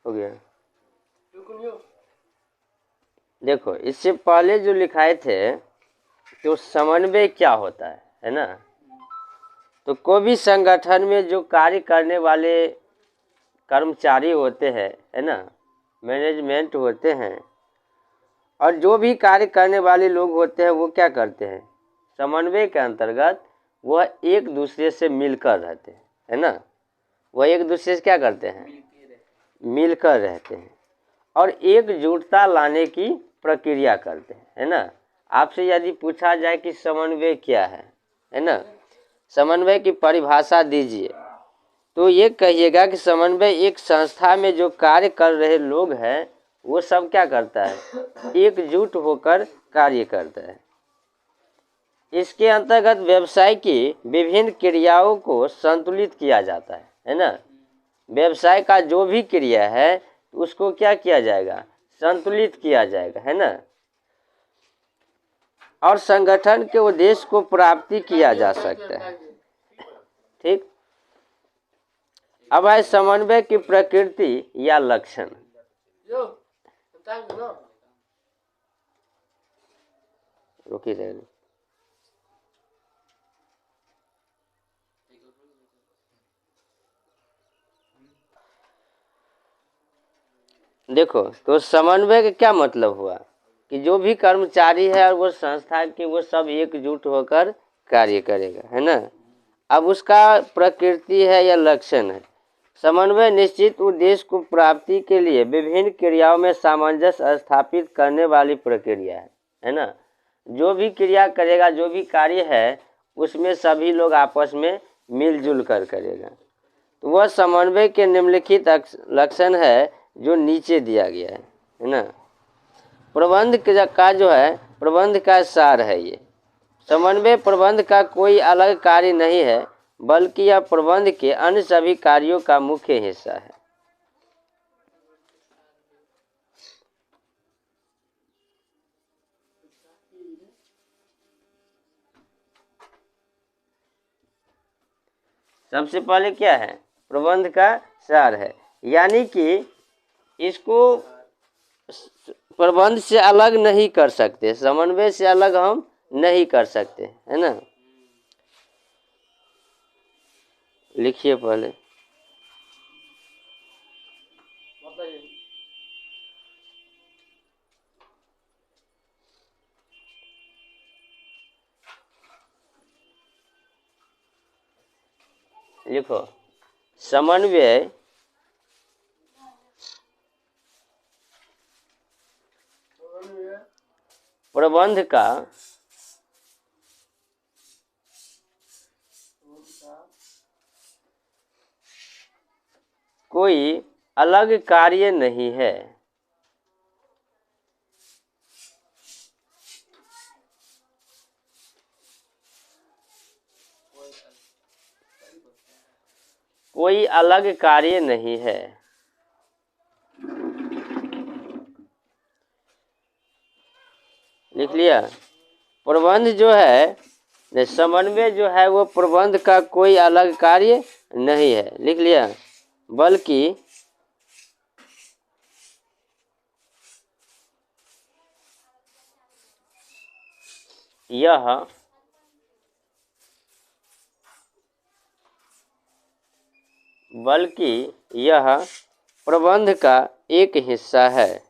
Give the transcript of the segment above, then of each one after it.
हो गया। देखो इससे पहले जो लिखाए थे तो समन्वय क्या होता है ना। तो कोई भी संगठन में जो कार्य करने वाले कर्मचारी होते हैं है ना, मैनेजमेंट होते हैं, और जो भी कार्य करने वाले लोग होते हैं वो क्या करते हैं, समन्वय के अंतर्गत वह एक दूसरे से मिलकर रहते हैं है ना। वह एक दूसरे से क्या करते हैं, मिलकर रहते हैं और एकजुटता लाने की प्रक्रिया करते हैं है ना। आपसे यदि पूछा जाए कि समन्वय क्या है ना, समन्वय की परिभाषा दीजिए, तो ये कहिएगा कि समन्वय एक संस्था में जो कार्य कर रहे लोग हैं वो सब क्या करता है, एकजुट होकर कार्य करता है। इसके अंतर्गत व्यवसाय की विभिन्न क्रियाओं को संतुलित किया जाता है ना। व्यवसाय का जो भी क्रिया है उसको क्या किया जाएगा, संतुलित किया जाएगा है ना, और संगठन के उद्देश्य को प्राप्ति किया जा सकता है। ठीक। अब है समन्वय की प्रकृति या लक्षण। रुकी रहेगी। देखो तो समन्वय का क्या मतलब हुआ कि जो भी कर्मचारी है और वो संस्था के वो सब एकजुट होकर कार्य करेगा है ना। अब उसका प्रकृति है या लक्षण है। समन्वय निश्चित उद्देश्य को प्राप्ति के लिए विभिन्न क्रियाओं में सामंजस्य स्थापित करने वाली प्रक्रिया है ना। जो भी क्रिया करेगा, जो भी कार्य है उसमें सभी लोग आपस में मिलजुल कर करेगा। तो वह समन्वय के निम्नलिखित लक्षण है जो नीचे दिया गया है ना। प्रबंध का जो है, प्रबंध का सार है ये। समन्वय प्रबंध का कोई अलग कार्य नहीं है बल्कि यह प्रबंध के अन्य सभी कार्यों का मुख्य हिस्सा है। सबसे पहले क्या है, प्रबंध का सार है, यानी कि इसको प्रबंध से अलग नहीं कर सकते, समन्वय से अलग हम नहीं कर सकते है ना। लिखिए पहले। लिखो समन्वय प्रबंध का कोई अलग कार्य नहीं है कोई अलग कार्य नहीं है। लिख लिया। प्रबंध जो है, समन्वय जो है वो प्रबंध का कोई अलग कार्य नहीं है, लिख लिया, बल्कि यह प्रबंध का एक हिस्सा है।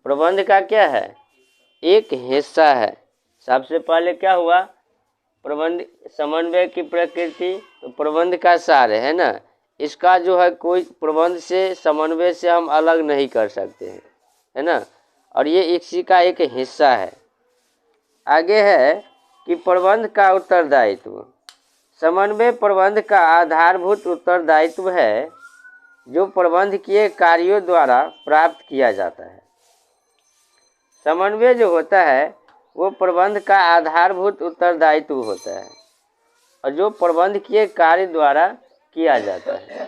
प्रबंध का क्या है, एक हिस्सा है। सबसे पहले क्या हुआ, प्रबंध समन्वय की प्रकृति, तो प्रबंध का सार है ना। इसका जो है कोई प्रबंध से, समन्वय से हम अलग नहीं कर सकते हैं है ना, और ये इसी का एक हिस्सा है। आगे है कि प्रबंध का उत्तरदायित्व। समन्वय प्रबंध का आधारभूत उत्तरदायित्व है जो प्रबंध किए कार्यों द्वारा प्राप्त किया जाता है। समन्वय जो होता है वो प्रबंध का आधारभूत उत्तरदायित्व होता है और जो प्रबंध किए कार्य द्वारा किया जाता है।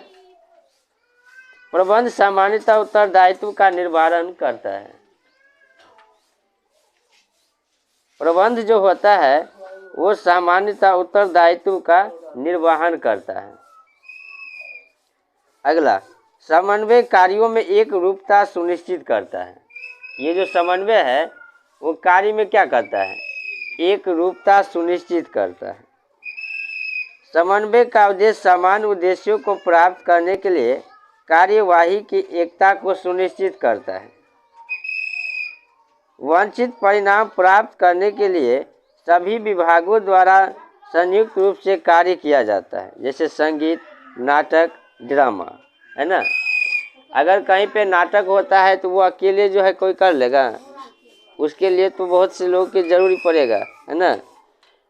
प्रबंध सामान्यतः उत्तरदायित्व का निर्वहन करता है। प्रबंध जो होता है वो सामान्यतः उत्तरदायित्व का निर्वहन करता है। अगला, समन्वय कार्यों में एक रूपता सुनिश्चित करता है। ये जो समन्वय है वो कार्य में क्या करता है? एक रूपता सुनिश्चित करता है। समन्वय का उद्देश्य समान उद्देश्यों को प्राप्त करने के लिए कार्यवाही की एकता को सुनिश्चित करता है। वांछित परिणाम प्राप्त करने के लिए सभी विभागों द्वारा संयुक्त रूप से कार्य किया जाता है, जैसे संगीत, नाटक, ड्रामा, है ना। अगर कहीं पे नाटक होता है तो वो अकेले जो है कोई कर लेगा? उसके लिए तो बहुत से लोग की जरूरी पड़ेगा, है ना।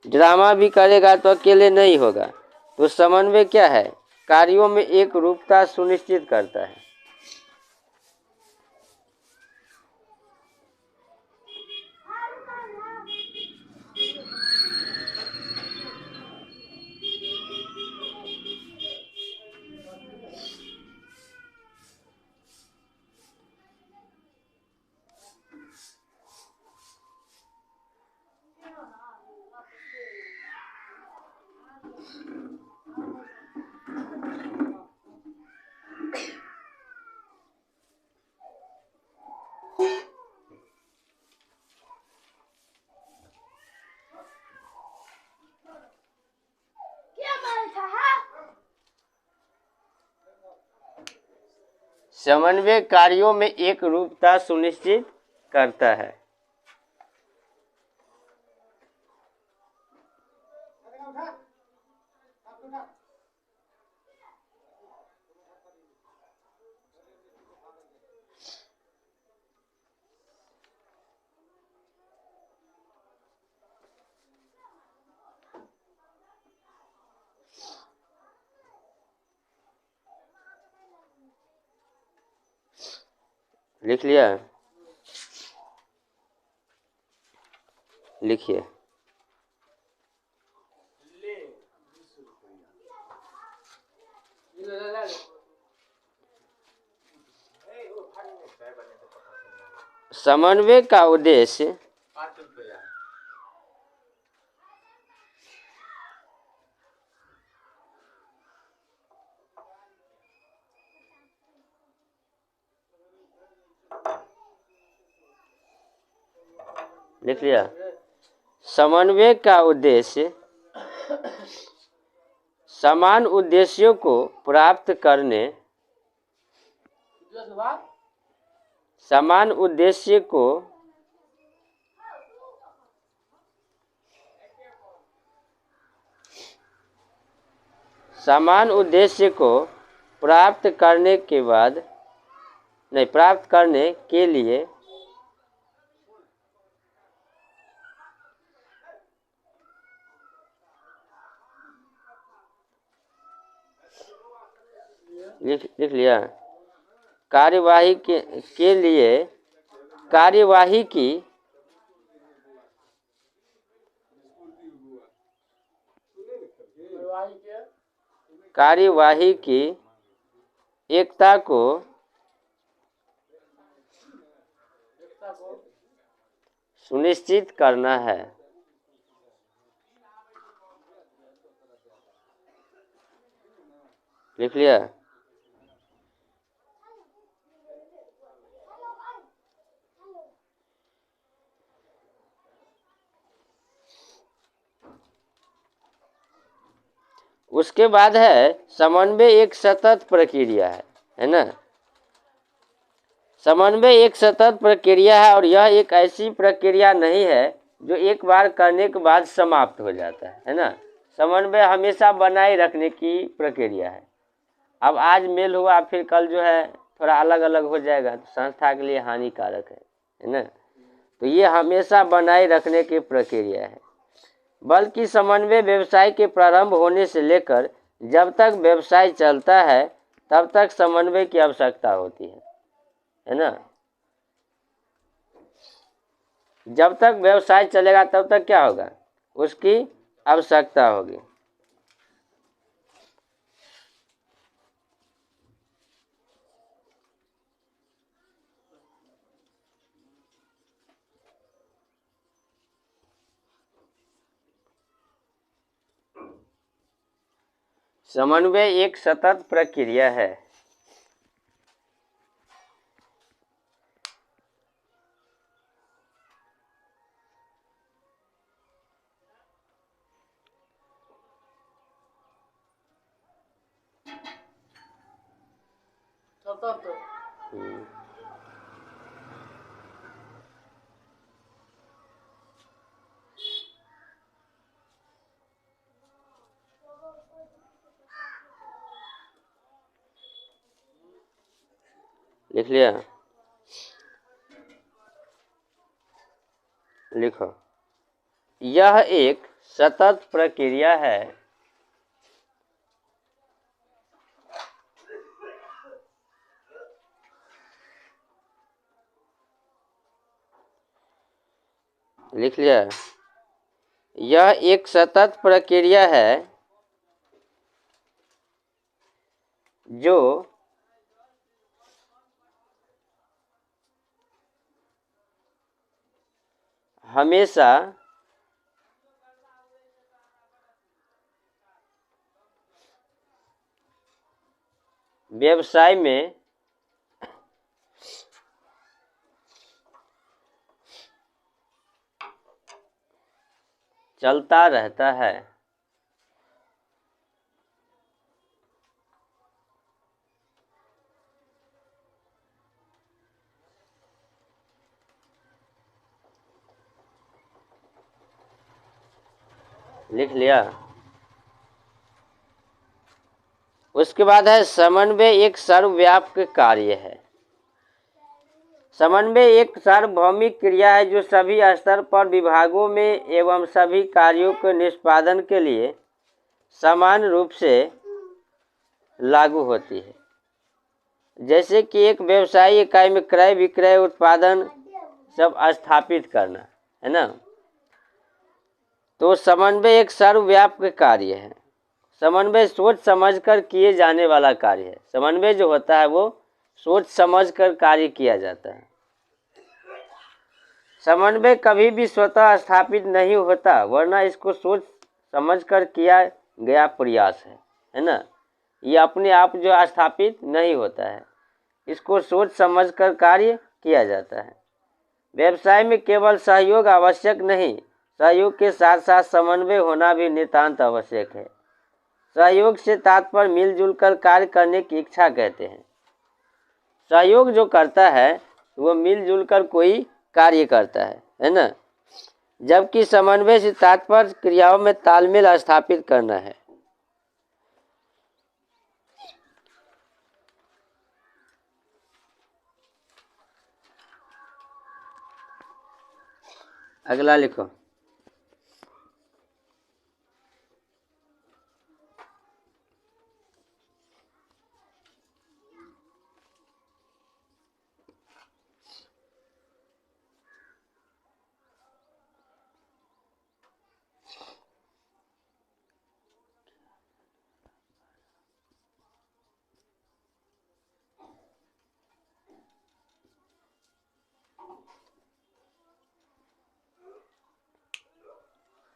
ड्रामा भी करेगा तो अकेले नहीं होगा। तो समन्वय क्या है? कार्यों में एक रूपता सुनिश्चित करता है। समन्वय कार्यों में एक रूपता सुनिश्चित करता है। लिख लिया? लिखिए। समन्वय का उद्देश्य लिख लिया? समन्वय का उद्देश्य समान उद्देश्यों को प्राप्त करने, समान उद्देश्य को समान उद्देश्य को प्राप्त करने के बाद नहीं प्राप्त करने के लिए लिख लिया? कार्यवाही के लिए कार्यवाही की एकता को सुनिश्चित करना है। लिख लिया? उसके बाद है समन्वय एक सतत प्रक्रिया है ना। समन्वय एक सतत प्रक्रिया है और यह एक ऐसी प्रक्रिया नहीं है जो एक बार करने के बाद समाप्त हो जाता है ना। समन्वय हमेशा बनाए रखने की प्रक्रिया है। अब आज मेल हुआ, फिर कल जो है थोड़ा अलग अलग हो जाएगा तो संस्था के लिए हानिकारक है ना। तो ये हमेशा बनाए रखने की प्रक्रिया है। बल्कि समन्वय व्यवसाय के प्रारंभ होने से लेकर जब तक व्यवसाय चलता है तब तक समन्वय की आवश्यकता होती है ना। जब तक व्यवसाय चलेगा तब तक क्या होगा? उसकी आवश्यकता होगी। समन्वय एक सतत प्रक्रिया है। लिख लिया? लिखो, यह एक सतत प्रक्रिया है। लिख लिया? यह एक सतत प्रक्रिया है जो हमेशा व्यवसाय में चलता रहता है। लिख लिया? उसके बाद है समन्वय एक सर्वव्यापक कार्य है। समन्वय एक सार्वभौमिक क्रिया है जो सभी स्तर पर विभागों में एवं सभी कार्यों के निष्पादन के लिए समान रूप से लागू होती है। जैसे कि एक व्यवसायी इकाई में क्रय विक्रय उत्पादन सब स्थापित करना है ना, तो समन्वय एक सर्वव्यापक कार्य है। समन्वय सोच समझकर किए जाने वाला कार्य है। समन्वय जो होता है वो सोच समझकर कार्य किया जाता है। समन्वय कभी भी स्वतः स्थापित नहीं होता, वरना इसको सोच समझकर किया गया प्रयास है ना। ये अपने आप जो स्थापित नहीं होता है, इसको सोच समझकर कार्य किया जाता है। व्यवसाय में केवल सहयोग आवश्यक नहीं, सहयोग के साथ साथ समन्वय होना भी नितांत आवश्यक है। सहयोग से तात्पर्य मिलजुल कर कार्य करने की इच्छा कहते हैं। सहयोग जो करता है वो मिलजुल कर कोई कार्य करता है ना, जबकि समन्वय से तात्पर्य क्रियाओं में तालमेल स्थापित करना है। अगला लिखो।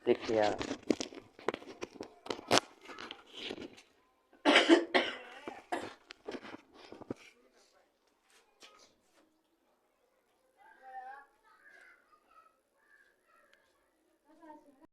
लिख लिया?